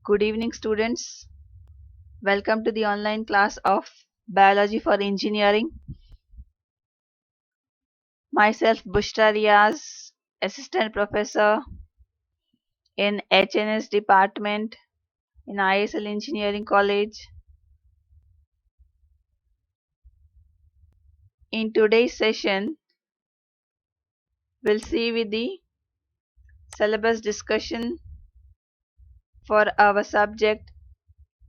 Good evening, students. Welcome to the online class of Biology for Engineering. Myself, Bushra Riaz, Assistant Professor in HNS Department in ISL Engineering College. In today's session, we'll see with the syllabus discussion for our subject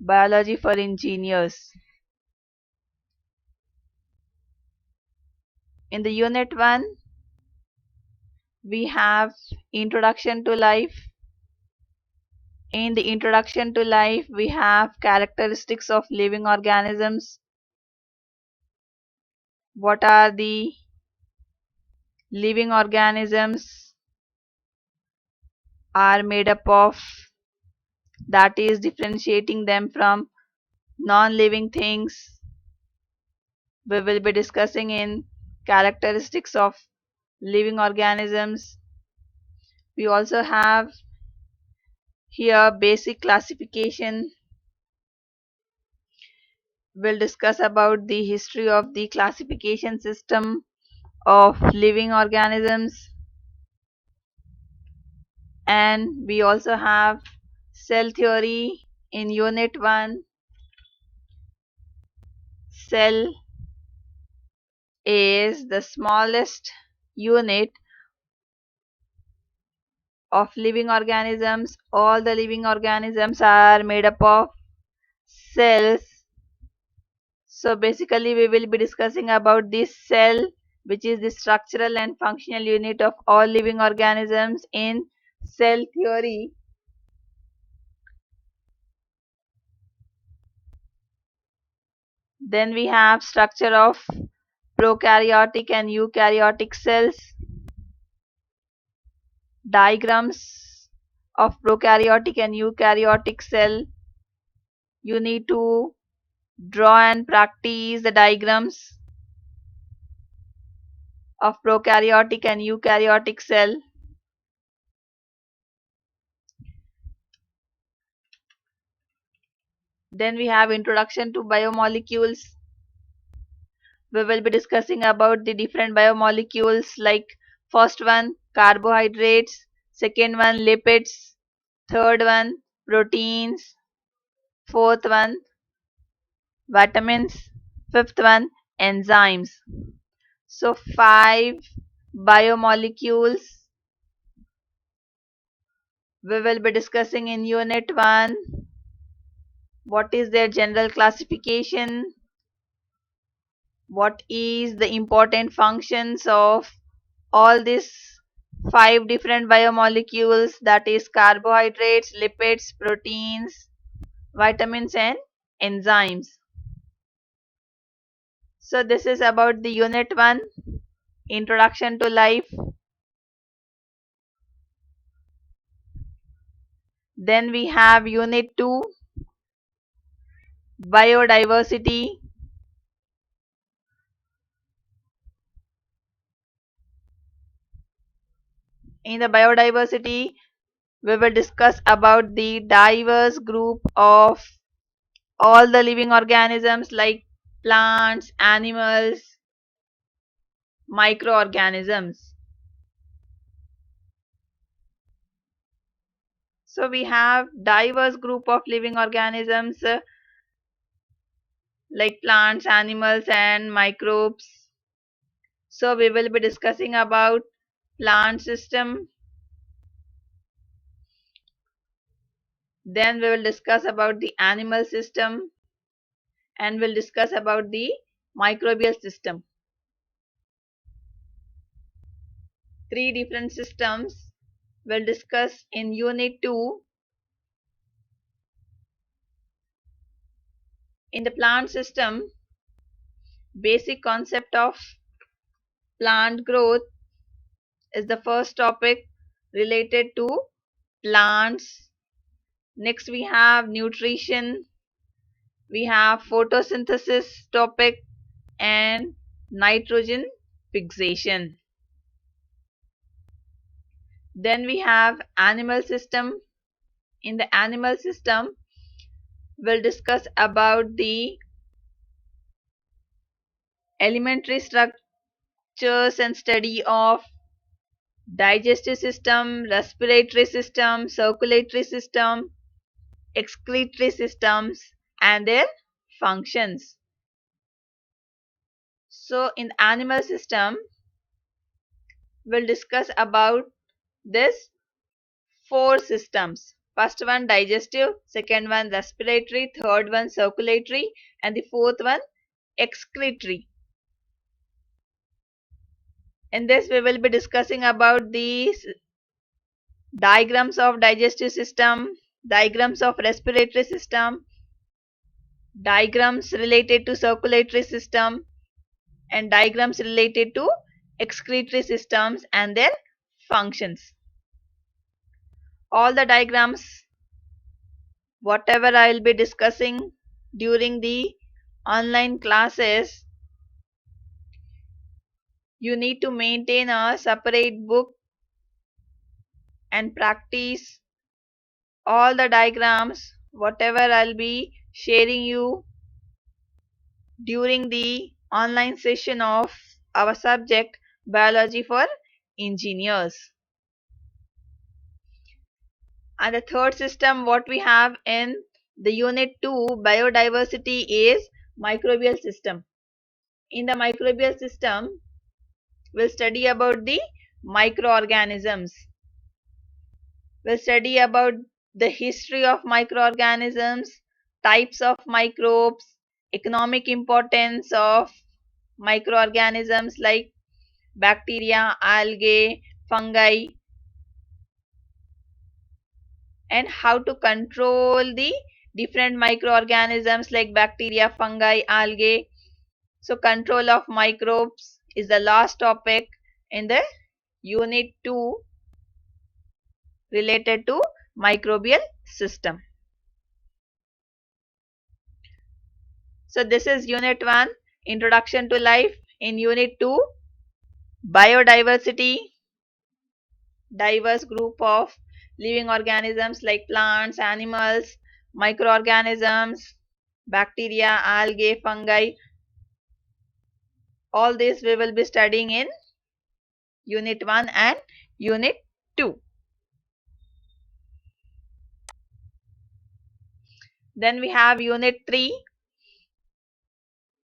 Biology for Engineers. In the Unit 1, we have Introduction to Life. In the Introduction to Life, we have characteristics of living organisms. What are the living organisms are made up of, that is differentiating them from non-living things. We will be discussing in characteristics of living organisms. We also have here basic classification. We'll discuss about the history of the classification system of living organisms, and we also have cell theory in Unit 1. Cell is the smallest unit of living organisms. All the living organisms are made up of cells. So basically we will be discussing about this cell, which is the structural and functional unit of all living organisms in cell theory. Then we have structure of prokaryotic and eukaryotic cells. Diagrams of prokaryotic and eukaryotic cell. You need to draw and practice the diagrams of prokaryotic and eukaryotic cell. Then we have introduction to biomolecules. We will be discussing about the different biomolecules, like first one carbohydrates, second one lipids, third one proteins, fourth one vitamins, fifth one enzymes. So 5 biomolecules we will be discussing in Unit 1. What is their general classification? What is the important functions of all these 5 different biomolecules, that is carbohydrates, lipids, proteins, vitamins and enzymes. So this is about the Unit 1, Introduction to Life. Then we have Unit 2, Biodiversity. In the biodiversity, we will discuss about the diverse group of all the living organisms, like plants, animals, microorganisms. So we have diverse group of living organisms, like plants, animals and microbes. So we will be discussing about plant system. Then we will discuss about the animal system, and we'll discuss about the microbial system. 3 different systems we'll discuss in Unit 2. In the plant system, basic concept of plant growth is the first topic related to plants. Next we have nutrition, we have photosynthesis topic and nitrogen fixation. Then we have animal system. In the animal system, we'll discuss about the elementary structures and study of digestive system, respiratory system, circulatory system, excretory systems, and their functions. So in the animal system, we'll discuss about this four systems. First one digestive, second one respiratory, third one circulatory, and the fourth one excretory. In this we will be discussing about the diagrams of digestive system, diagrams of respiratory system, diagrams related to circulatory system, and diagrams related to excretory systems and their functions. All the diagrams, whatever I will be discussing during the online classes, you need to maintain a separate book and practice all the diagrams, whatever I'll be sharing you during the online session of our subject biology for engineers. And the third system what we have in the unit 2 biodiversity is microbial system. In the microbial system, we'll study about the microorganisms. We'll study about the history of microorganisms, types of microbes, economic importance of microorganisms like bacteria, algae, fungi, and how to control the different microorganisms like bacteria, fungi, algae. So control of microbes is the last topic in the unit 2 related to microbial system. So this is unit 1, introduction to life. In unit 2, biodiversity, diverse group of living organisms like plants, animals, microorganisms, bacteria, algae, fungi. All this we will be studying in unit 1 and unit 2. Then we have unit 3.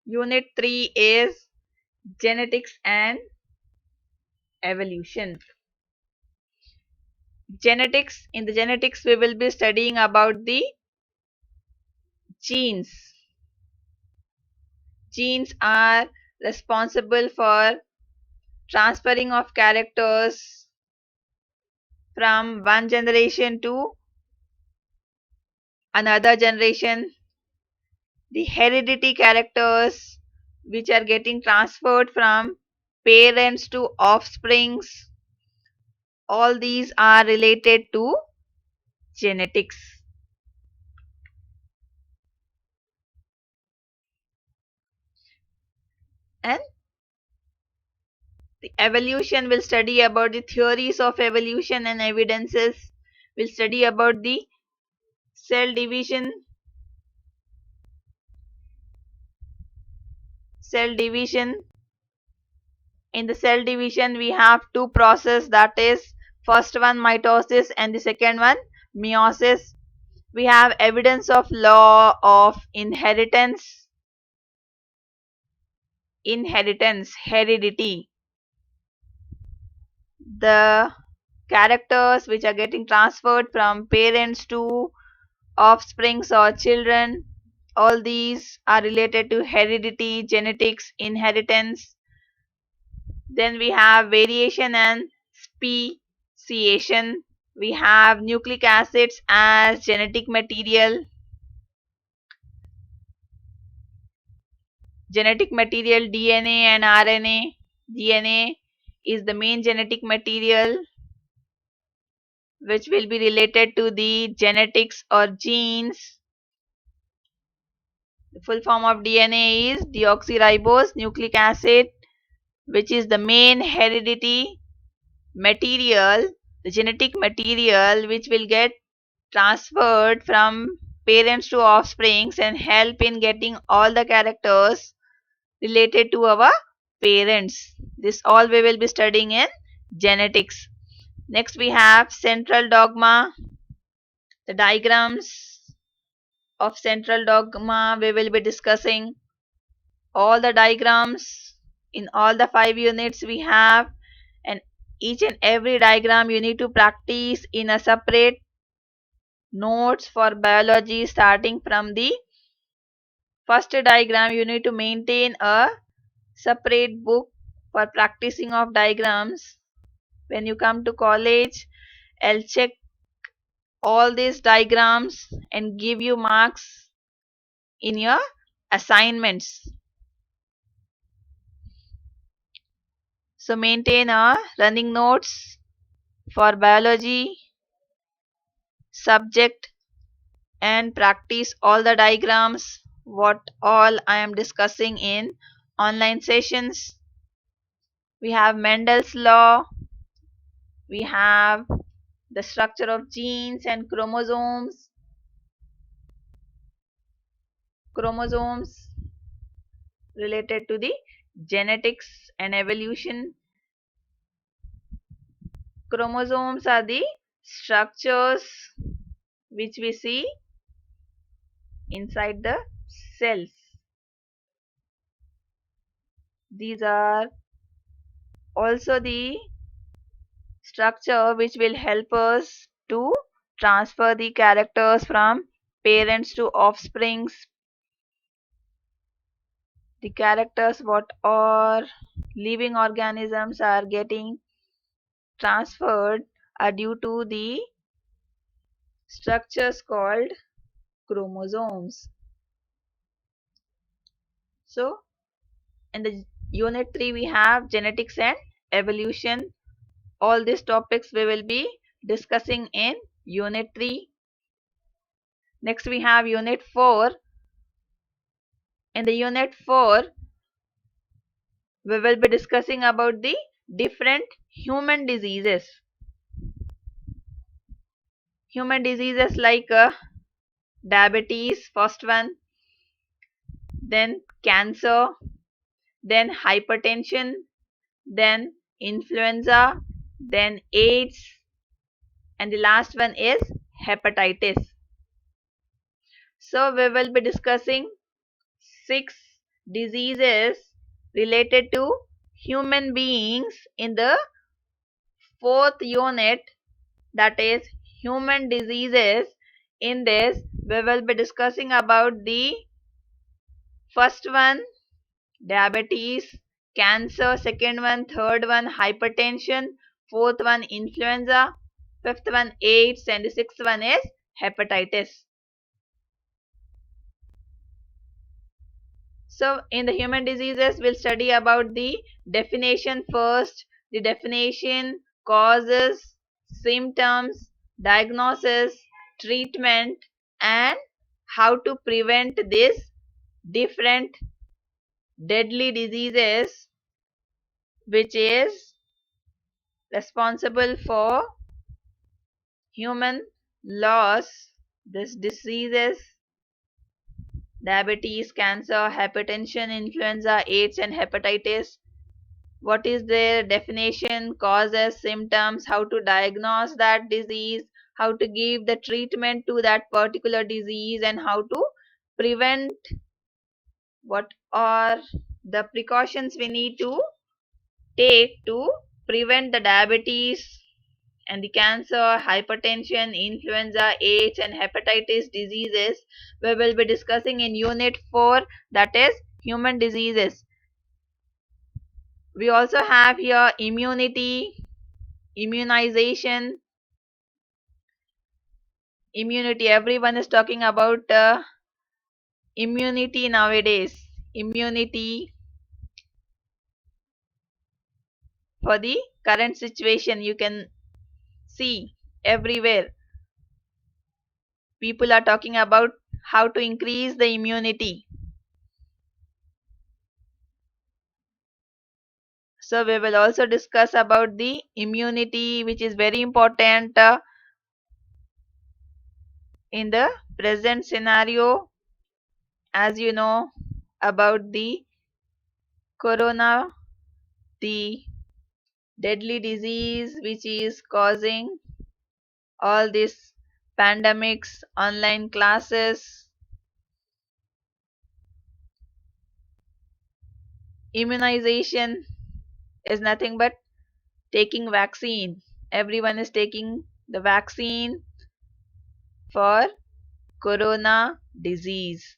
Unit 3 is genetics and evolution. Genetics, in the genetics we will be studying about the genes. Genes are responsible for transferring of characters from one generation to another generation. The heredity characters which are getting transferred from parents to offsprings, all these are related to genetics. And the evolution will study about the theories of evolution and evidences. We'll study about the cell division. Cell division. In the cell division, we have two processes, that is first one mitosis and the second one meiosis. We have evidence of law of inheritance, heredity. The characters which are getting transferred from parents to offsprings or children, all these are related to heredity, genetics, inheritance. Then we have variation and speciation. We have nucleic acids as genetic material. Genetic material DNA and RNA. DNA is the main genetic material which will be related to the genetics or genes. The full form of DNA is deoxyribose nucleic acid, which is the main heredity material, the genetic material which will get transferred from parents to offsprings and help in getting all the characters related to our parents. This all we will be studying in genetics. Next we have central dogma, the diagrams of central dogma we will be discussing. All the diagrams in all the 5 units we have, and each and every diagram you need to practice in a separate notes for biology. Starting from the first diagram you need to maintain a separate book for practicing of diagrams. When you come to college, I'll check all these diagrams and give you marks in your assignments. So maintain a running notes for biology subject and practice all the diagrams what all I am discussing in online sessions. We have Mendel's law, we have the structure of genes and chromosomes related to the genetics and evolution. Chromosomes are the structures which we see inside the cells. These are also the structure which will help us to transfer the characters from parents to offsprings. The characters what are living organisms are getting transferred are due to the structures called chromosomes. So in the unit 3 we have genetics and evolution. All these topics we will be discussing in unit 3. Next we have unit 4. In the unit 4 we will be discussing about the different human diseases. Human diseases like diabetes, first one, then cancer, then hypertension, then influenza, then AIDS, and the last one is hepatitis. So we will be discussing 6 diseases related to human beings in the 4th unit, that is human diseases. In this we will be discussing about the first one diabetes, cancer, second one, third one hypertension, fourth one influenza, fifth one AIDS, and the sixth one is hepatitis. So in the human diseases we'll study about the definition first, the definition, causes, symptoms, diagnosis, treatment, and how to prevent these different deadly diseases which is responsible for human loss. These diseases, diabetes, cancer, hypertension, influenza, AIDS, and hepatitis. What is their definition, causes, symptoms, how to diagnose that disease, how to give the treatment to that particular disease, and how to prevent, what are the precautions we need to take to prevent the diabetes and the cancer, hypertension, influenza, AIDS, and hepatitis diseases we will be discussing in unit 4, that is human diseases. We also have here immunity, immunization, immunity. Everyone is talking about immunity nowadays. Immunity for the current situation you can see everywhere. People are talking about how to increase the immunity. So we will also discuss about the immunity, which is very important In the present scenario, as you know about the corona, the deadly disease which is causing all these pandemics, online classes, immunization is nothing but taking vaccine. Everyone is taking the vaccine for corona disease.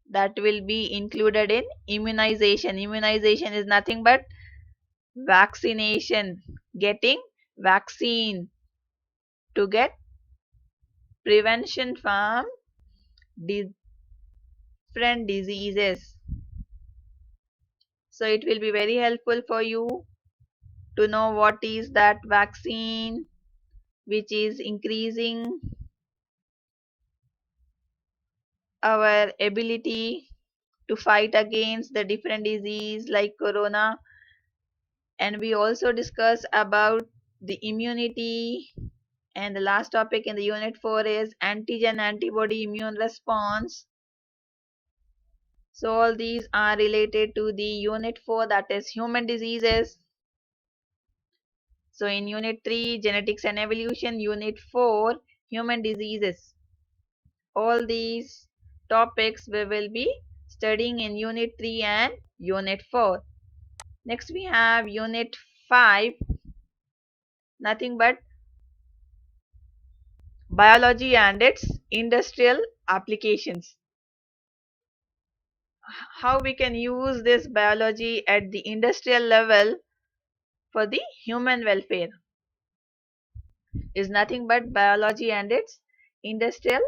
That will be included in immunization. Immunization is nothing but vaccination, getting vaccine to get prevention from different diseases. So it will be very helpful for you to know what is that vaccine which is increasing our ability to fight against the different disease like corona. And we also discuss about the immunity, and the last topic in the unit 4 is antigen antibody immune response. So all these are related to the unit 4, that is human diseases. So in unit 3, genetics and evolution, unit 4, human diseases. All these topics we will be studying in unit 3 and unit 4. Next we have unit 5, nothing but biology and its industrial applications. How we can use this biology at the industrial level for the human welfare is nothing but biology and its industrial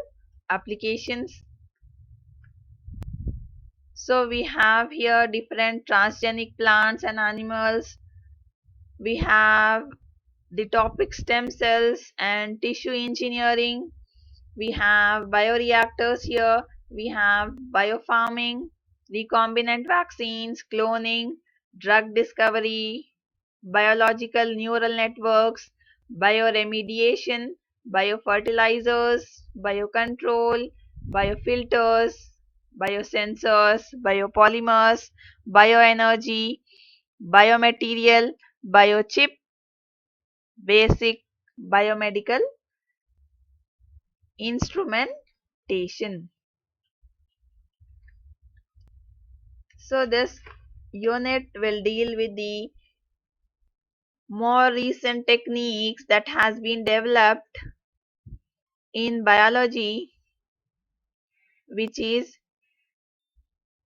applications. So we have here different transgenic plants and animals. We have the topic stem cells and tissue engineering. We have bioreactors here. We have biofarming, recombinant vaccines, cloning, drug discovery, biological neural networks, bioremediation, biofertilizers, biocontrol, biofilters, biosensors, biopolymers, bioenergy, biomaterial, biochip, basic biomedical instrumentation. So this unit will deal with the more recent techniques that has been developed in biology, which is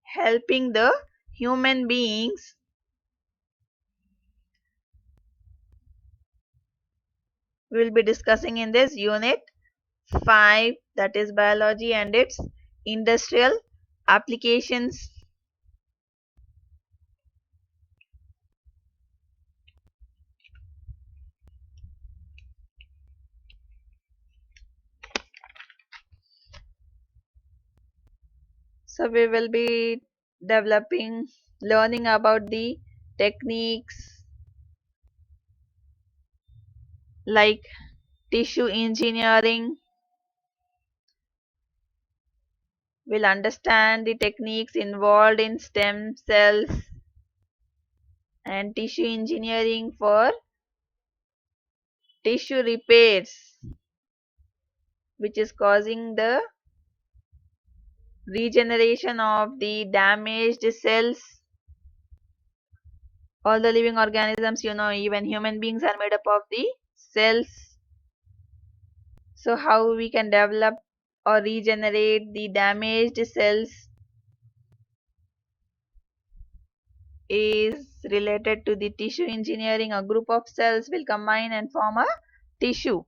helping the human beings. We will be discussing in this unit 5, that is biology and its industrial applications. So we will be learning about the techniques like tissue engineering. We'll understand the techniques involved in stem cells and tissue engineering for tissue repairs, which is causing the regeneration of the damaged cells. All the living organisms, even human beings are made up of the cells. So how we can develop or regenerate the damaged cells is related to the tissue engineering. A group of cells will combine and form a tissue,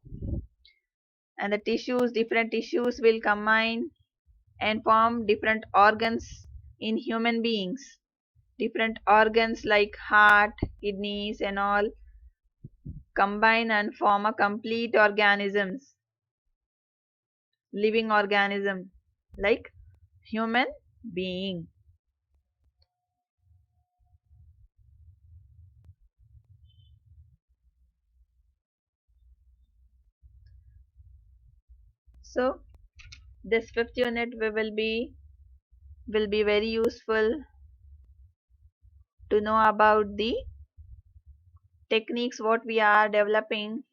and the different tissues will combine and form different organs in human beings. Different organs like heart, kidneys and all combine and form a complete organisms, living organism like human being. So this fifth unit will be very useful to know about the techniques what we are developing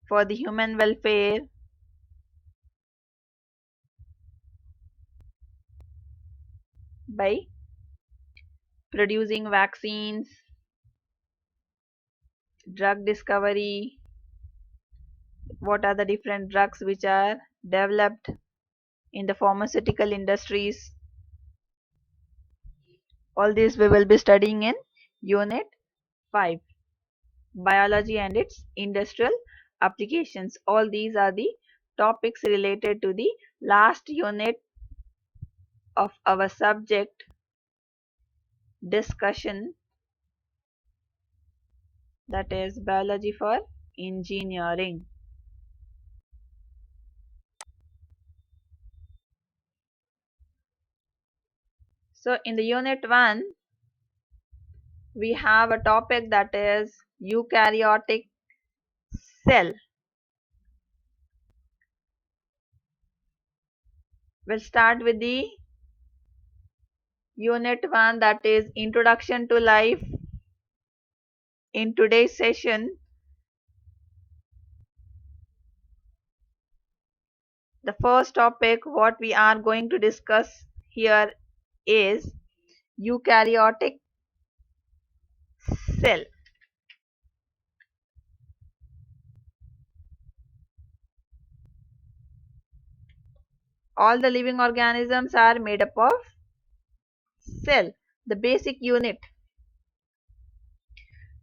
for the human welfare by producing vaccines, drug discovery, what are the different drugs which are developed in the pharmaceutical industries. All this we will be studying in Unit 5, Biology and its industrial applications. All these are the topics related to the last unit of our subject discussion, that is biology for engineering. So in the unit 1 we have a topic that is eukaryotic cell. We'll start with the unit 1, that is introduction to life. In today's session, the first topic what we are going to discuss here is eukaryotic cell. All the living organisms are made up of cell, the basic unit.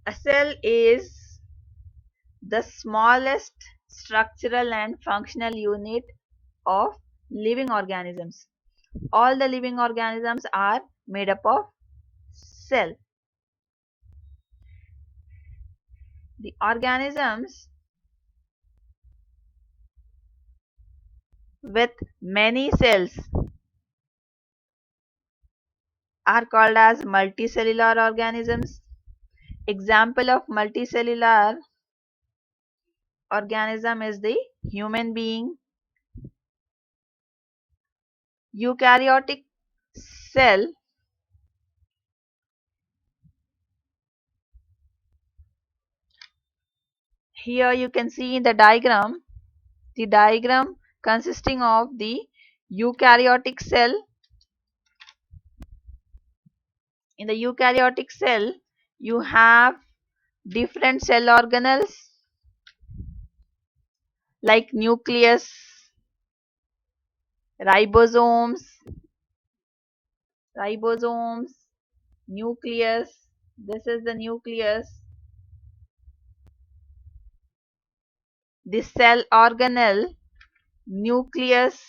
A cell is the smallest structural and functional unit of living organisms. All the living organisms are made up of cell. The organisms with many cells are called as multicellular organisms. Example of multicellular organism is the human being. Eukaryotic cell here you can see in the diagram consisting of the eukaryotic cell. In the eukaryotic cell you have different cell organelles like nucleus, ribosomes, nucleus. This is the nucleus. The cell organelle nucleus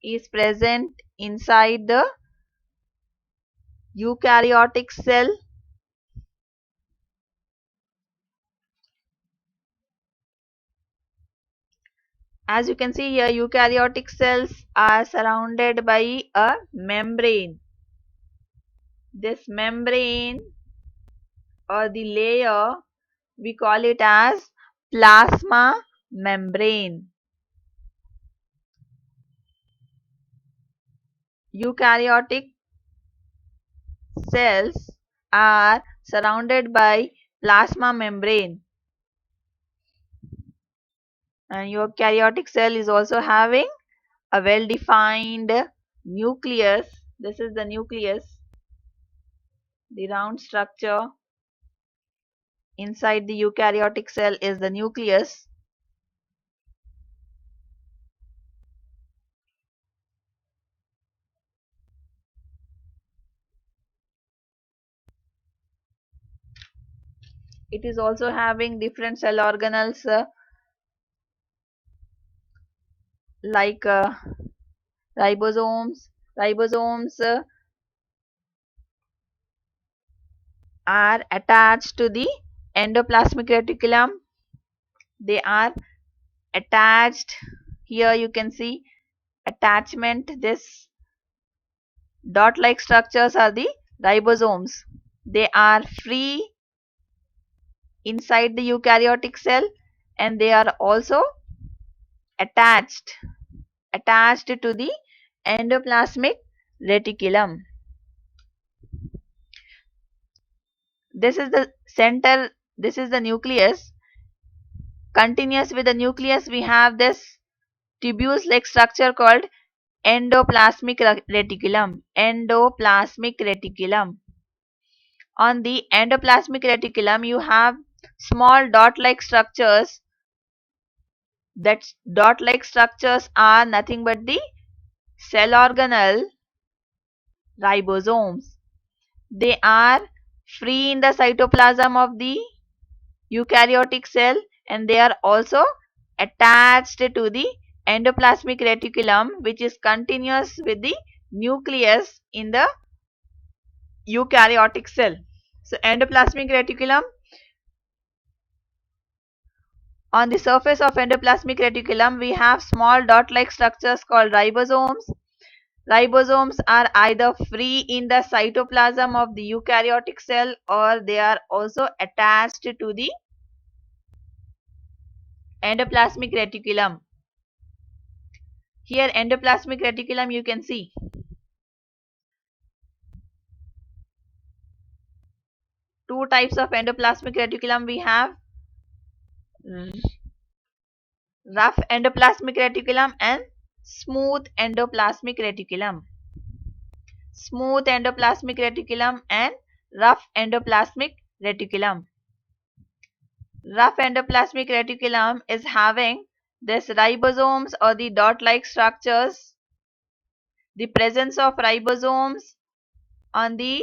is present inside the eukaryotic cell. As you can see here, eukaryotic cells are surrounded by a membrane. This membrane or the layer, we call it as plasma membrane. Eukaryotic cells are surrounded by plasma membrane. And eukaryotic cell is also having a well-defined nucleus. This is the nucleus, the round structure inside the eukaryotic cell is the nucleus. It is also having different cell organelles like ribosomes. Ribosomes are attached to the endoplasmic reticulum. They are attached. Here you can see attachment. This dot-like structures are the ribosomes. They are free inside the eukaryotic cell and they are also attached to the endoplasmic reticulum. This is the center, this is the nucleus. Continuous with the nucleus, we have this tubules-like structure called endoplasmic reticulum. Endoplasmic reticulum. On the endoplasmic reticulum, you have small dot-like structures. That dot-like structures are nothing but the cell organelle ribosomes. They are free in the cytoplasm of the eukaryotic cell, and they are also attached to the endoplasmic reticulum, which is continuous with the nucleus in the eukaryotic cell. So endoplasmic reticulum, on the surface of endoplasmic reticulum we have small dot-like structures called ribosomes. Ribosomes are either free in the cytoplasm of the eukaryotic cell, or they are also attached to the endoplasmic reticulum. Here endoplasmic reticulum, you can see two types of endoplasmic reticulum we have: rough endoplasmic reticulum and smooth endoplasmic reticulum. Smooth endoplasmic reticulum and rough endoplasmic reticulum. Rough endoplasmic reticulum is having this ribosomes or the dot-like structures. The presence of ribosomes on the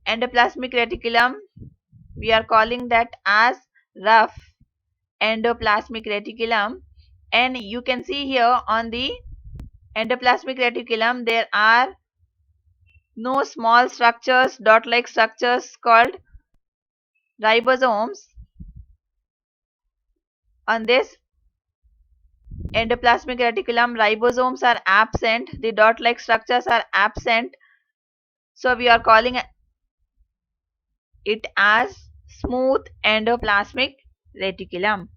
endoplasmic reticulum, we are calling that as rough endoplasmic reticulum. And you can see here on the endoplasmic reticulum there are no small structures, dot-like structures called ribosomes. On this endoplasmic reticulum, ribosomes are absent, the dot-like structures are absent. So we are calling it as smooth endoplasmic reticulum.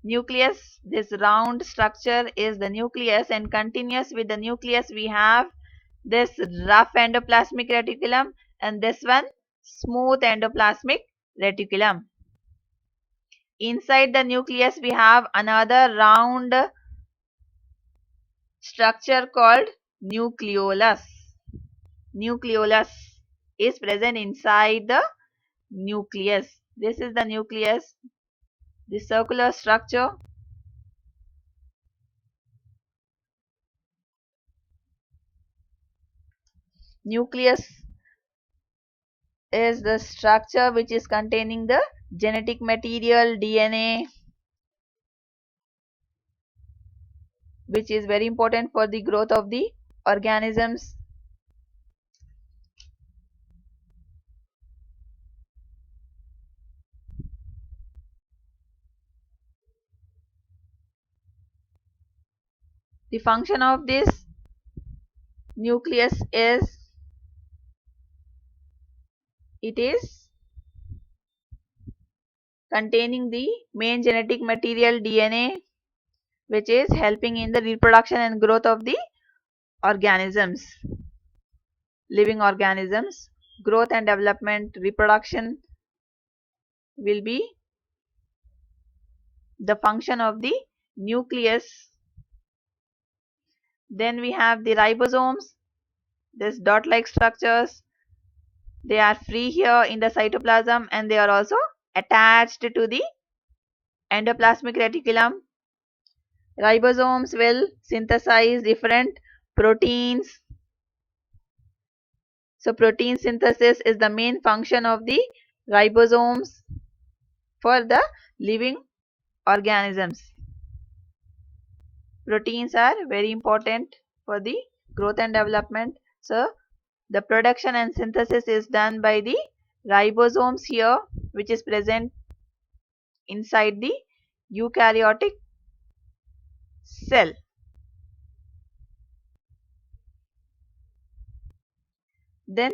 Nucleus, this round structure is the nucleus, and continuous with the nucleus we have this rough endoplasmic reticulum, and this one smooth endoplasmic reticulum. Inside the nucleus we have another round structure called nucleolus. Nucleolus is present inside the nucleus. This is the nucleus, the circular structure. Nucleus is the structure which is containing the genetic material, DNA, which is very important for the growth of the organisms. The function of this nucleus is, it is containing the main genetic material DNA, which is helping in the reproduction and growth of the organisms, living organisms. Growth and development, reproduction will be the function of the nucleus. Then we have the ribosomes, this dot-like structures. They are free here in the cytoplasm, and they are also attached to the endoplasmic reticulum. Ribosomes will synthesize different proteins. So protein synthesis is the main function of the ribosomes for the living organisms. Proteins are very important for the growth and development. So the production and synthesis is done by the ribosomes here, which is present inside the eukaryotic cell. Then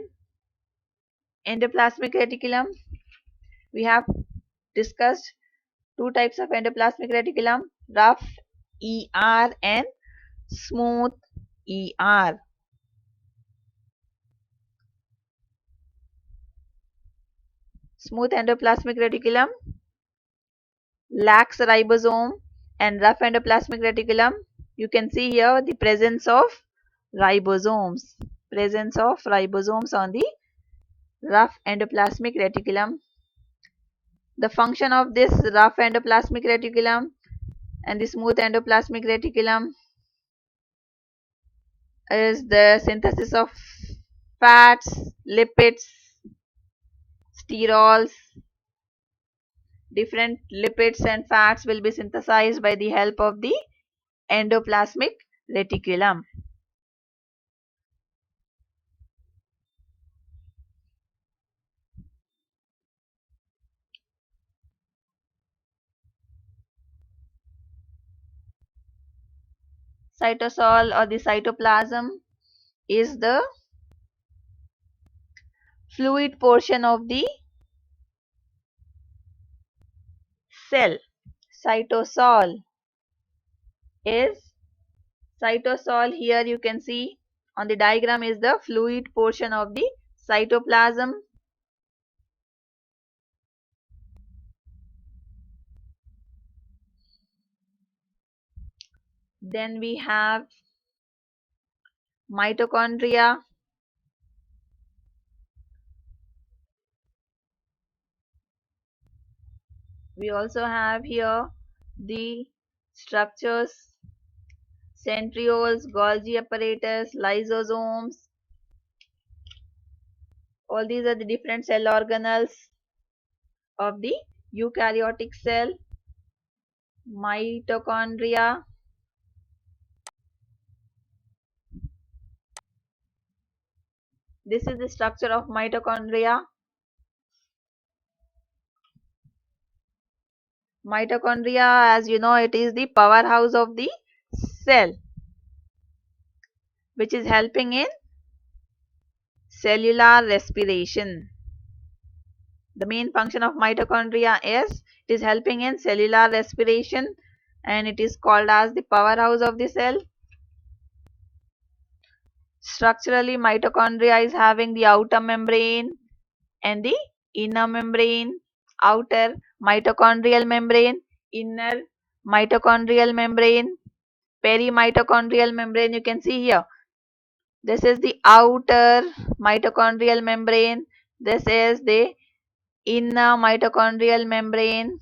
endoplasmic reticulum, we have discussed two types of endoplasmic reticulum, rough ER and smooth ER. Smooth endoplasmic reticulum lacks ribosome, and rough endoplasmic reticulum, you can see here the presence of ribosomes. Presence of ribosomes on the rough endoplasmic reticulum. The function of this rough endoplasmic reticulum and the smooth endoplasmic reticulum is the synthesis of fats, lipids, sterols. Different lipids and fats will be synthesized by the help of the endoplasmic reticulum. Cytosol or the cytoplasm is the fluid portion of the cell. Cytosol is cytosol, here you can see on the diagram, is the fluid portion of the cytoplasm. Then we have mitochondria. We also have here the structures, centrioles, Golgi apparatus, lysosomes. All these are the different cell organelles of the eukaryotic cell. Mitochondria. This is the structure of mitochondria. Mitochondria, as you know, it is the powerhouse of the cell, which is helping in cellular respiration. The main function of mitochondria is it is helping in cellular respiration, and it is called as the powerhouse of the cell. Structurally, mitochondria is having the outer membrane and the inner membrane. Outer mitochondrial membrane, inner mitochondrial membrane, perimitochondrial membrane, you can see here. This is the outer mitochondrial membrane. This is the inner mitochondrial membrane.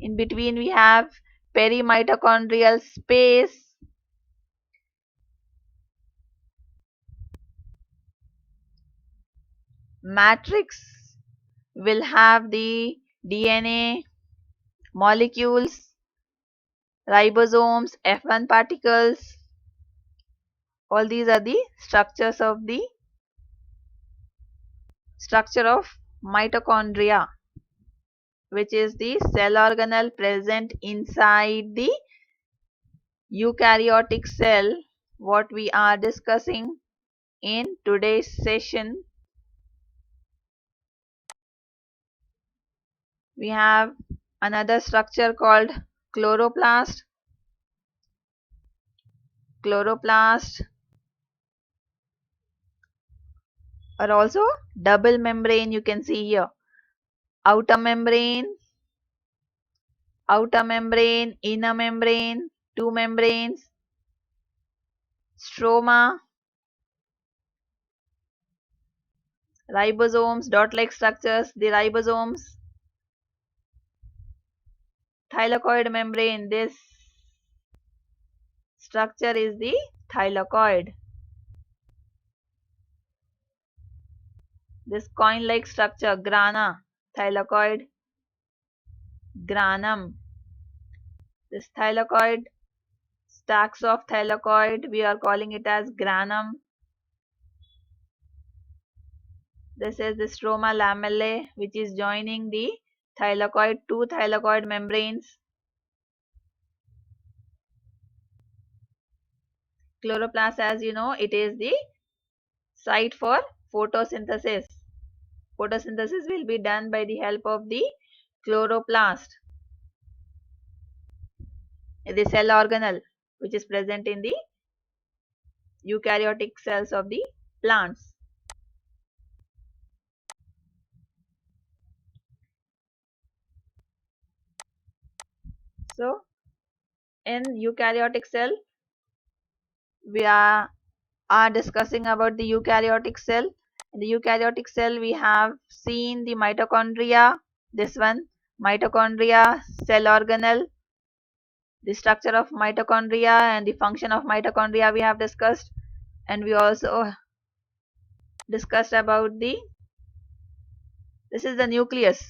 In between we have perimitochondrial space. Matrix will have the DNA, molecules, ribosomes, F1 particles. All these are the structures of the structure of mitochondria, which is the cell organelle present inside the eukaryotic cell, what we are discussing in today's session. We have another structure called chloroplast. Chloroplast are also double membrane, you can see here. Outer membrane, inner membrane, two membranes. Stroma, ribosomes, dot-like structures, the ribosomes. Thylakoid membrane, this structure is the thylakoid. This coin-like structure, grana, thylakoid, granum. This thylakoid, stacks of thylakoid, we are calling it as granum. This is the stroma lamellae, which is joining the thylakoid, two thylakoid membranes. Chloroplast, as you know, it is the site for photosynthesis. Photosynthesis will be done by the help of the chloroplast, the cell organelle which is present in the eukaryotic cells of the plants. So in eukaryotic cell we are discussing about the eukaryotic cell. In the eukaryotic cell we have seen the mitochondria, this one, mitochondria, cell organelle, the structure of mitochondria and the function of mitochondria we have discussed, and we also discussed about this is the nucleus,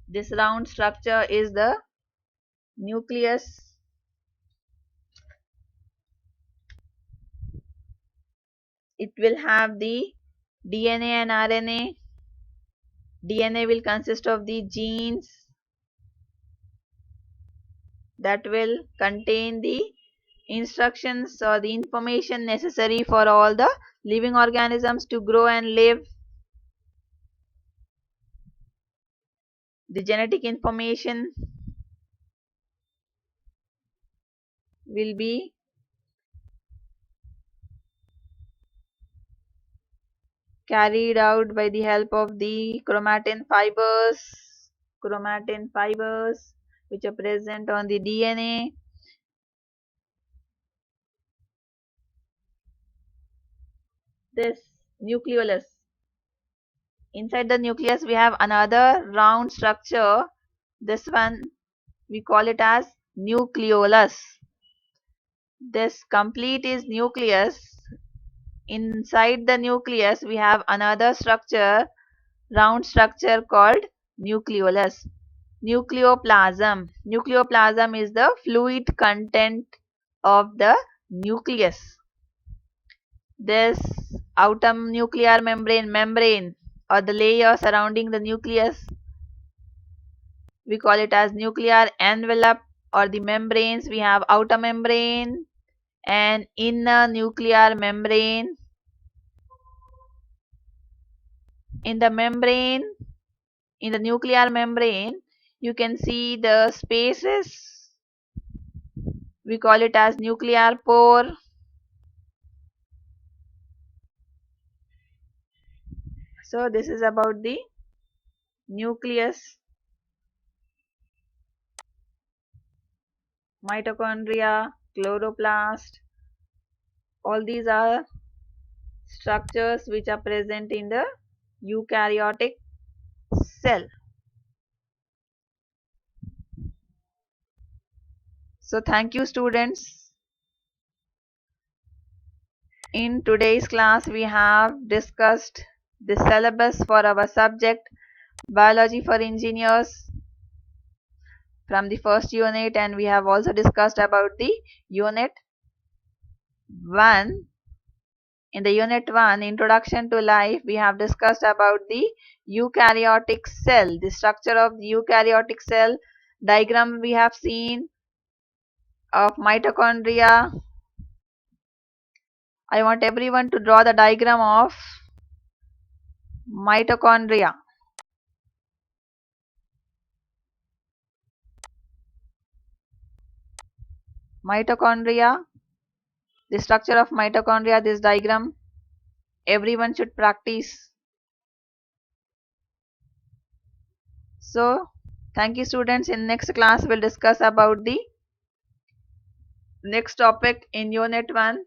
this round structure is the nucleus. It will have the DNA and RNA. DNA will consist of the genes that will contain the instructions or the information necessary for all the living organisms to grow and live. The genetic information will be carried out by the help of the chromatin fibers which are present on the DNA. This nucleolus. Inside the nucleus we have another round structure. This one we call it as nucleolus. This complete is nucleus. Inside the nucleus we have another structure, round structure called nucleolus. Nucleoplasm. Nucleoplasm is the fluid content of the nucleus. This outer nuclear membrane or the layer surrounding the nucleus, we call it as nuclear envelope or the membranes. We have outer membrane and inner nuclear membrane. In the nuclear membrane, you can see the spaces. We call it as nuclear pore. So this is about the nucleus, mitochondria, chloroplast. All these are structures which are present in the eukaryotic cell. So thank you students. In today's class we have discussed the syllabus for our subject biology for engineers from the first unit, and we have also discussed about the unit 1. In the unit 1, introduction to life, we have discussed about the eukaryotic cell, the structure of the eukaryotic cell. Diagram we have seen of mitochondria. I want everyone to draw the diagram of mitochondria. Mitochondria, the structure of mitochondria, this diagram, everyone should practice. So, thank you students. In next class, we'll discuss about the next topic in unit 1.